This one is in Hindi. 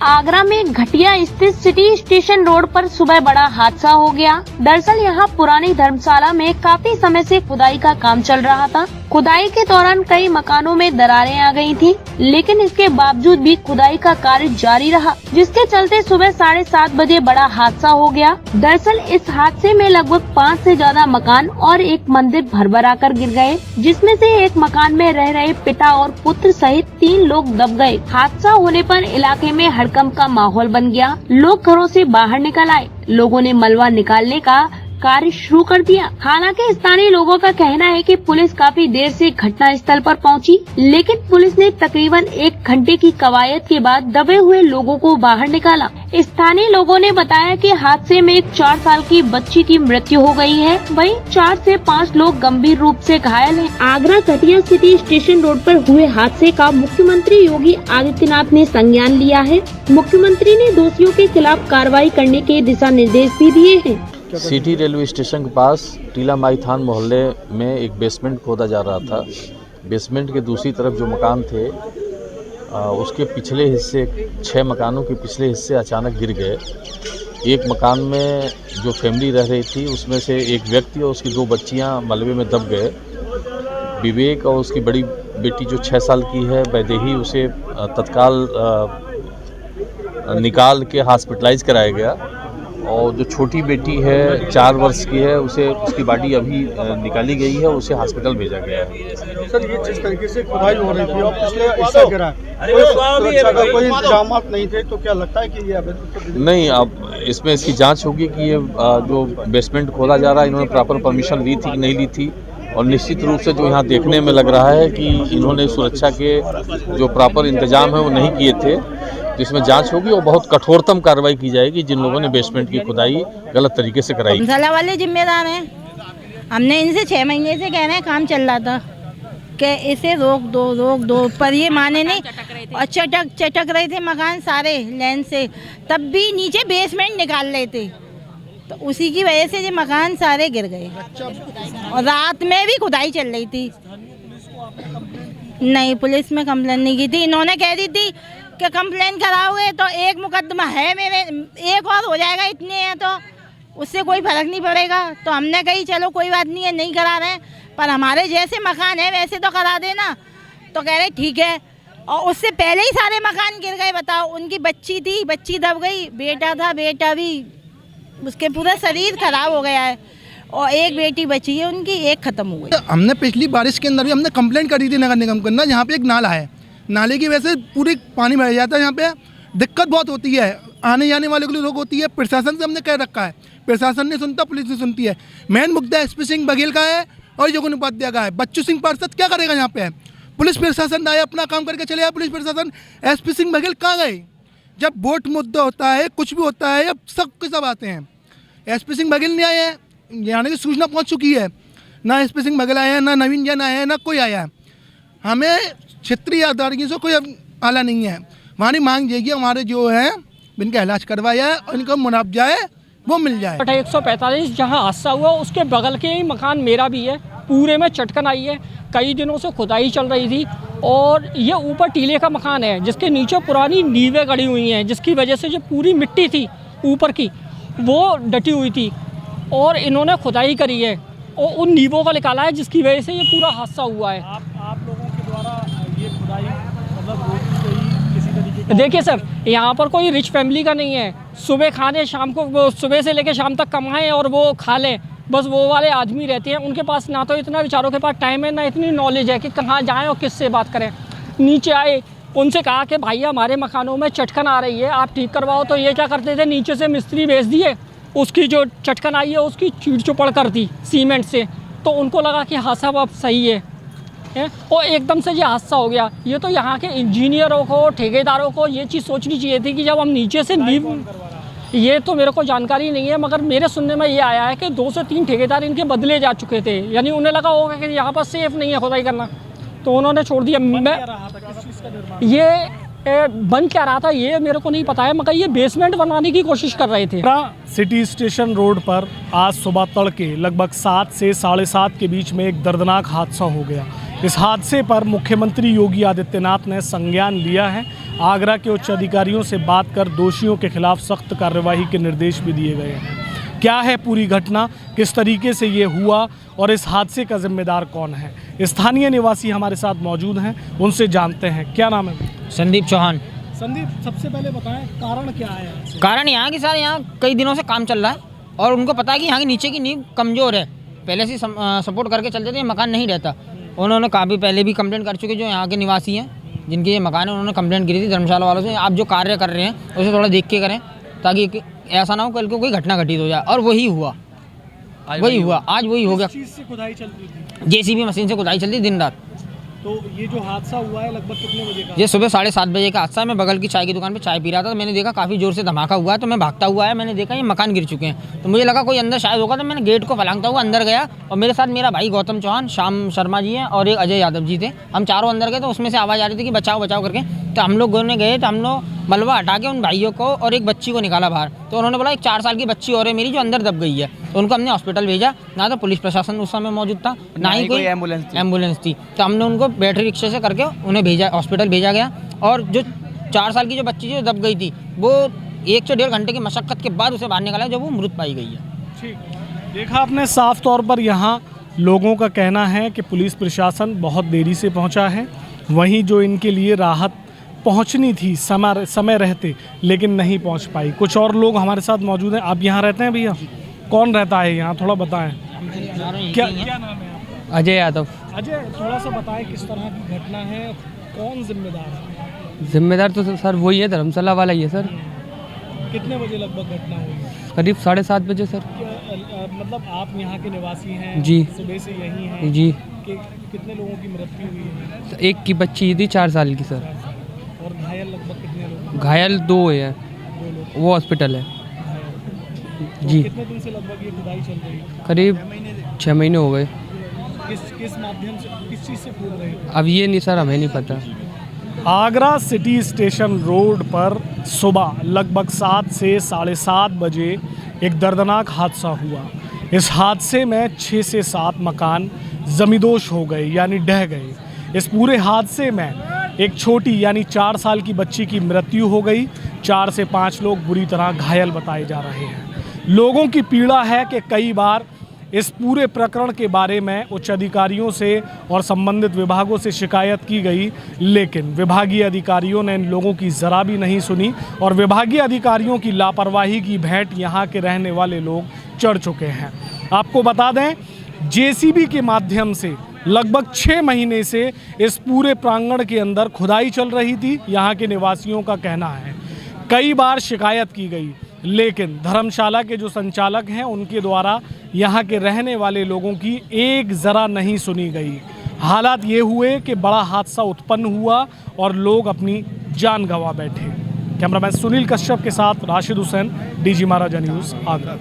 आगरा में घटिया स्थित सिटी स्टेशन रोड पर सुबह बड़ा हादसा हो गया। दरअसल यहाँ पुरानी धर्मशाला में काफी समय से खुदाई का काम चल रहा था। खुदाई के दौरान कई मकानों में दरारें आ गई थी, लेकिन इसके बावजूद भी खुदाई का कार्य जारी रहा, जिसके चलते सुबह 7:30 बजे बड़ा हादसा हो गया। दरअसल इस हादसे में लगभग 5 से ज्यादा मकान और एक मंदिर भरभरा कर गिर गए, जिसमें से एक मकान में रह रहे पिता और पुत्र सहित 3 लोग दब गए। हादसा होने पर इलाके में हड़कंप का माहौल बन गया। लोग घरों से बाहर निकल आए। लोगों ने मलबा निकालने का कार्य शुरू कर दिया। हालांकि स्थानीय लोगों का कहना है कि पुलिस काफी देर से घटना स्थल पर पहुंची, लेकिन पुलिस ने तकरीबन 1 घंटे की कवायद के बाद दबे हुए लोगों को बाहर निकाला। स्थानीय लोगों ने बताया कि हादसे में एक 4 साल की बच्ची की मृत्यु हो गई है, वहीं 4 से 5 लोग गंभीर रूप से घायल हैं। आगरा घटिया सिटी स्टेशन रोड पर हुए हादसे का मुख्यमंत्री योगी आदित्यनाथ ने संज्ञान लिया है। मुख्यमंत्री ने दोषियों के खिलाफ कार्रवाई करने के दिशा निर्देश भी दिए हैं। सिटी रेलवे स्टेशन के पास टीला माई थान मोहल्ले में एक बेसमेंट खोदा जा रहा था। बेसमेंट के दूसरी तरफ जो मकान थे उसके पिछले हिस्से 6 मकानों के पिछले हिस्से अचानक गिर गए। एक मकान में जो फैमिली रह रही थी उसमें से एक व्यक्ति और उसकी 2 बच्चियां मलबे में दब गए। विवेक और उसकी बड़ी बेटी जो 6 साल की है वैदेही, उसे तत्काल निकाल के हॉस्पिटलाइज कराया गया और जो छोटी बेटी है 4 वर्ष की है उसे उसकी बॉडी अभी निकाली गई है, उसे हॉस्पिटल भेजा गया है। सर, ये जिस तरीके से खुदाई हो रही थी और पिछले हिस्सा गिरा, कोई इंतजाम नहीं थे, तो क्या लगता है कि ये नहीं, अब इसमें इसकी जांच होगी कि ये जो बेसमेंट खोला जा रहा है इन्होंने प्रॉपर परमिशन ली थी कि नहीं ली थी, और निश्चित रूप से जो यहाँ देखने में लग रहा है कि इन्होंने सुरक्षा के जो प्रॉपर इंतजाम है वो नहीं किए थे। तो इसमें जांच होगी और बहुत कठोरतम कार्रवाई की जाएगी जिन लोगों ने बेसमेंट की खुदाई गलत तरीके से कराई। धर्मशाला वाले जिम्मेदार हैं। हमने इनसे 6 महीने से कह रहे हैं, काम चल रहा था कि इसे रोक दो, पर ये माने नहीं और चटक रहे थे मकान सारे लेन से, तब भी नीचे बेसमेंट निकाल रहे थे, तो उसी की वजह से ये मकान सारे गिर गए। और रात में भी खुदाई चल रही थी। नहीं, पुलिस में कंप्लेन नहीं की थी। इन्होंने कह दी थी कि कंप्लेन कराओगे तो एक मुकदमा है मेरे, एक और हो जाएगा, इतने हैं तो उससे कोई फर्क नहीं पड़ेगा। तो हमने कही चलो कोई बात नहीं है, नहीं करा रहे हैं, पर हमारे जैसे मकान है वैसे तो करा देना। तो कह रहे ठीक है, और उससे पहले ही सारे मकान गिर गए। बताओ, उनकी बच्ची थी, बच्ची दब गई, बेटा था, बेटा भी, उसके पूरा शरीर खराब हो गया है, और एक बेटी बची है उनकी, एक खत्म हो गई। हमने पिछली बारिश के अंदर भी हमने कंप्लेंट करी थी नगर निगम के अंदर। यहाँ पे एक नाला है, नाले की वजह से पूरी पानी भर जाता है। यहाँ पे दिक्कत बहुत होती है, आने जाने वाले के लिए रोक होती है। प्रशासन से हमने कह रखा है, प्रशासन नहीं सुनता, पुलिस नहीं सुनती है। मेन मुद्दा एसपी सिंह बघेल का है और योगी उपाध्याय का है। बच्चू सिंह पार्षद क्या करेगा यहाँ पे? पुलिस प्रशासन आए, अपना काम करके चले आए। पुलिस प्रशासन, एसपी सिंह बघेल कहाँ गए? जब वोट मुद्दा होता है, कुछ भी होता है, अब सब के सब आते हैं। एसपी सिंह बघेल नहीं आए हैं, यानी कि सूचना पहुँच चुकी है। ना एसपी सिंह बघेल आए हैं, ना नवीन जैन आए हैं, ना कोई आया है। हमें क्षेत्रीय अदालतों से कोई आला नहीं है। हमारी मांग ये कि हमारे जो है इनका इलाज करवाया है और इनको मुआवजा है वो मिल जाए। 145 जहाँ हादसा हुआ उसके बगल के ही मकान मेरा भी है, पूरे में चटकन आई है। कई दिनों से खुदाई चल रही थी और ये ऊपर टीले का मकान है जिसके नीचे पुरानी नींवें गड़ी हुई हैं, जिसकी वजह से जो पूरी मिट्टी थी ऊपर की वो डटी हुई थी और इन्होंने खुदाई करी है और उन नींवों को निकाला है, जिसकी वजह से ये पूरा हादसा हुआ है। आप लोगों के द्वारा ये खुदाई मतलब रोकी गई किसी तरीके की? देखिए सर, यहाँ पर कोई रिच फैमिली का नहीं है। सुबह खाने, शाम को सुबह से लेकर शाम तक कमाएं और वो खा लें, बस वो वाले आदमी रहते हैं। उनके पास ना तो इतना बेचारों के पास टाइम है, ना इतनी नॉलेज है कि कहाँ जाएं और किससे बात करें। नीचे आए, उनसे कहा कि भाई हमारे मकानों में चटकन आ रही है, आप ठीक करवाओ। तो ये क्या करते थे, नीचे से मिस्त्री भेज दिए, उसकी जो चटकन आई है उसकी चीड़ चुपड़ कर दी सीमेंट से। तो उनको लगा कि हाँ साहब अब सही है, और एकदम से ये हादसा हो गया। ये तो यहाँ के इंजीनियरों को, ठेकेदारों को ये चीज़ सोचनी चाहिए थी कि जब हम नीचे से नींव, ये तो मेरे को जानकारी नहीं है, मगर मेरे सुनने में ये आया है कि 2 से 3 ठेकेदार इनके बदले जा चुके थे। यानी उन्हें लगा होगा कि यहाँ पर सेफ नहीं है खुदाई करना, तो उन्होंने छोड़ दिया। ये बन क्या रहा था ये मेरे को नहीं पता है, मगर ये बेसमेंट बनवाने की कोशिश कर रहे थे। सिटी स्टेशन रोड पर आज सुबह तड़के लगभग 7 से 7:30 के बीच में एक दर्दनाक हादसा हो गया। इस हादसे पर मुख्यमंत्री योगी आदित्यनाथ ने संज्ञान लिया है। आगरा के उच्च अधिकारियों से बात कर दोषियों के खिलाफ सख्त कार्रवाई के निर्देश भी दिए गए हैं। क्या है पूरी घटना, किस तरीके से ये हुआ और इस हादसे का जिम्मेदार कौन है, स्थानीय निवासी हमारे साथ मौजूद हैं, उनसे जानते हैं। क्या नाम है? संदीप चौहान। संदीप, सबसे पहले बताएं कारण क्या है? कारण यहाँ की सर, यहाँ कई दिनों से काम चल रहा है और उनको पता है कि यहाँ की नीचे की नींव कमज़ोर है। पहले से सपोर्ट करके चलते थे, मकान नहीं रहता। उन्होंने काफ़ी पहले भी कंप्लेंट कर चुके, जो यहाँ के निवासी हैं जिनके ये मकान है, उन्होंने कंप्लेंट की थी धर्मशाला वालों से। आप जो कार्य कर रहे हैं उसे थोड़ा देख के करें, ताकि ऐसा ना हो कल को कोई घटना घटित हो जाए। और वही हुआ, आज वही हो गया। किस चीज़ से खुदाई चल रही थी? जेसीबी मशीन से खुदाई चलती दिन रात। तो ये जो हादसा हुआ है लगभग कितने बजे का? ये सुबह 7:30 बजे का हादसा है। मैं बगल की चाय की दुकान पे चाय पी रहा था, तो मैंने देखा काफ़ी ज़ोर से धमाका हुआ है। तो मैं भागता हुआ आया, मैंने देखा ये मकान गिर चुके हैं। तो मुझे लगा कोई अंदर शायद होगा, तो मैंने गेट को फलांगता हुआ अंदर गया। और मेरे साथ मेरा भाई गौतम चौहान, श्याम शर्मा जी हैं और एक अजय यादव जी थे। हम चारों अंदर गए, तो उसमें से आवाज़ आ रही थी कि बचाओ बचाओ करके। तो हम लोगों ने गए, तो हम लोग मलबा हटा के उन भाइयों को और एक बच्ची को निकाला बाहर। तो उन्होंने बोला एक 4 साल की बच्ची और है मेरी, जो अंदर दब गई है। तो उनको हमने हॉस्पिटल भेजा। ना तो पुलिस प्रशासन उस समय मौजूद था, ना ही कोई एम्बुलेंस थी। तो हमने उनको बैटरी रिक्शे से करके उन्हें भेजा, हॉस्पिटल भेजा गया। और जो 4 साल की जो बच्ची जो दब गई थी, वो 1 से 1.5 घंटे की मशक्कत के बाद उसे बाहर निकाला, जब वो मृत पाई गई है। ठीक, देखा आपने साफ तौर पर यहाँ लोगों का कहना है कि पुलिस प्रशासन बहुत देरी से पहुँचा है। वहीं जो इनके लिए राहत पहुंचनी थी समय रहते, लेकिन नहीं पहुंच पाई। कुछ और लोग हमारे साथ मौजूद हैं। आप यहाँ रहते हैं भैया? कौन रहता है यहाँ, थोड़ा बताएं। क्या नाम है आपका? अजय यादव। अजय, थोड़ा सा बताएं किस तरह की घटना है, कौन जिम्मेदार है? जिम्मेदार तो सर वही है, धर्मशाला वाला ही है सर। कितने बजे लगभग घटना हुई? करीब 7:30 बजे सर। मतलब आप यहाँ के निवासी हैं? जी। सुबह से यहीं हैं? जी। कितने लोगों की मृत्यु हुई है? एक की बच्ची थी 4 साल की सर। और घायल लगभग कितने लोग? घायल 2 है, वो हॉस्पिटल है। जी। कितने दिन से लगभग ये खुदाई चल रही है? करीब 6 महीने हो गए। किस माध्यम से, किस चीज़ से खोद रहे हैं? अब ये नहीं सर, हमें नहीं पता। आगरा सिटी स्टेशन रोड पर सुबह लगभग 7 से 7:30 बजे एक दर्दनाक हादसा हुआ। इस हादसे में 6 से 7 मकान जमींदोज हो गए, यानी ढह गए। इस पूरे हादसे में एक छोटी यानी 4 साल की बच्ची की मृत्यु हो गई। 4 से 5 लोग बुरी तरह घायल बताए जा रहे हैं। लोगों की पीड़ा है कि कई बार इस पूरे प्रकरण के बारे में उच्च अधिकारियों से और संबंधित विभागों से शिकायत की गई, लेकिन विभागीय अधिकारियों ने इन लोगों की ज़रा भी नहीं सुनी। और विभागीय अधिकारियों की लापरवाही की भेंट यहाँ के रहने वाले लोग चढ़ चुके हैं। आपको बता दें, जेसीबी के माध्यम से लगभग 6 महीने से इस पूरे प्रांगण के अंदर खुदाई चल रही थी, यहाँ के निवासियों का कहना है। कई बार शिकायत की गई, लेकिन धर्मशाला के जो संचालक हैं उनके द्वारा यहाँ के रहने वाले लोगों की एक ज़रा नहीं सुनी गई। हालात ये हुए कि बड़ा हादसा उत्पन्न हुआ और लोग अपनी जान गंवा बैठे। कैमरामैन सुनील कश्यप के साथ राशिद हुसैन, डीजी महाराजा न्यूज़, आगरा।